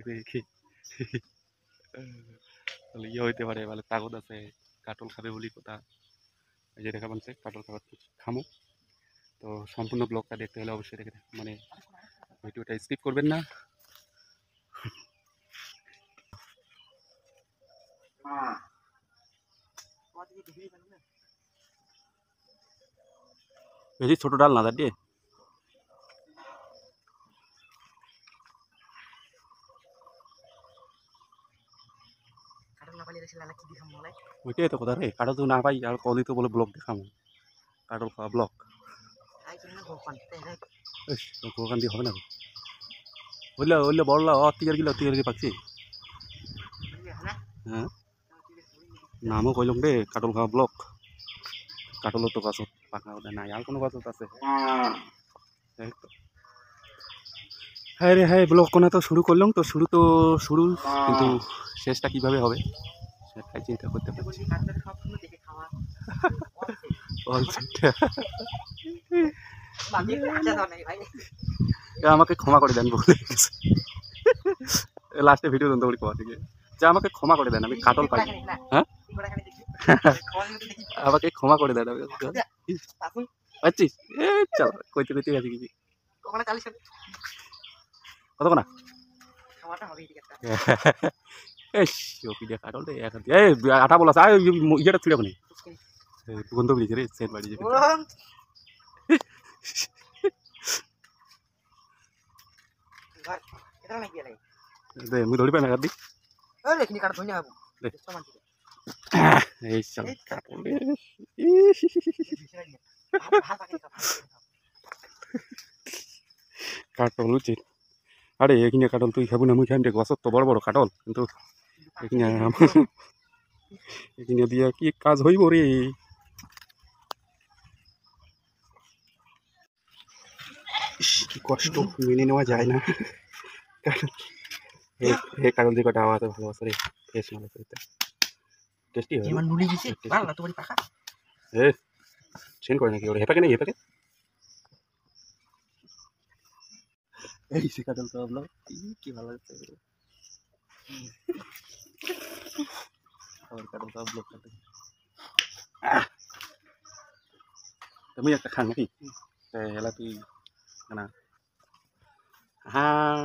দেখি তাহলে ইয়ে হইতে পারে, বলে তাগদ আছে কাটল খাবে বলি কথা। এই যে দেখা বলছে কাটল খাবার খামো। তো সম্পূর্ণ ব্লগটা দেখতে হলে অবশ্যই দেখে মানে ভিডিওটা স্কিপ করবেন না। বেশি ছোট ডাল না দাঁড়িয়ে ওইটাই তো কথা রে, কাটল তো না পাই আর কলই তো বলে ব্লগ দেখামো, কাটল খাওয়া ব্লগ। ওখান দিয়ে হবে না, বললে বললে বড়লা অতিকার কি পাচ্ছি। হ্যাঁ নামও কইলাম রে কাটল খাওয়া ব্লগ। কাটলও তো গাছত পাকা ওটা নাই, আর কোনো গাছত আছে। হ্যাঁ রে হ্যাঁ, ব্লগ কোনা তো শুরু করলাম, তো শুরু কিন্তু শেষটা কিভাবে হবে সেটাই চিন্তা করতে পারছি। আমাকে ক্ষমা করে দেন বলে লাস্টে ভিডিও বন্ধ করি পাওয়া থেকে, যে আমাকে ক্ষমা করে দেন, আমি কাটল পাই। হ্যাঁ আমাকে ক্ষমা করে দেন, আমি পাচ্ছিস চল কইতে কইতে গেছি কিছু কতক্ষণ কাটল রে এখন আটা বলা ইয়েটা ছিঁড়ে মানে বন্ধ করেছে রে সেট বাড়ি মুই ধরি পাই না কাটি এই চল কাটল রে কাটল উচিত। আরে এখানে কাটল তুই খাবো না, মুই খাইম রে, গছত তো বড় বড় কাটল, কিন্তু এখানে দিয়া কি কাজ হইব রে। কি কষ্ট মেনে নেওয়া যায় না। কারণ দিয়ে কটা আমার ভালো আছে রে, ফ্রেশ মাল আছে টেস্টি হয়। এমন নুলি দিছে ভালো না তোমার পাকা সেন করে নাকি ওরে হেপাকে নেই হেপাকে এই সে কাটল তো ভাবলাম কি ভালো লাগছে আমার কাটল তো ব্লগ কাটে। তুমি একটা খান নাকি হেলা তুই না হ্যাঁ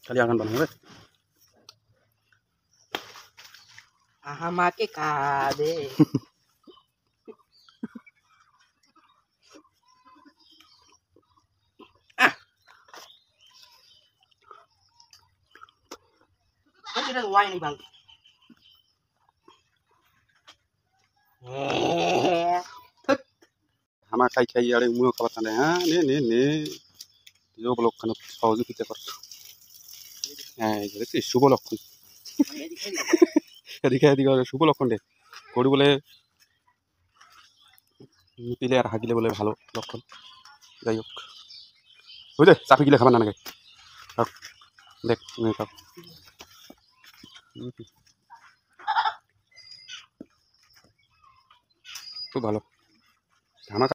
খালি আগান বানাবে আমাকে কাঁদে ওয়াইন বাল আমার খাই খাই আরে মুও খাবার টানে। হ্যাঁ নে নে নে তুইও ব্লগ খান সহযোগিতা কর। হ্যাঁ এই দেখছিস শুভ লক্ষণ, এদিকে এদিকে শুভ লক্ষণ রে গরু বলে পিলে আর হাগিলে বলে ভালো লক্ষণ। যাই হোক বুঝলে চাপি গিলে খাবার না নাকি দেখ তুমি খাও খুব ভালো ধামা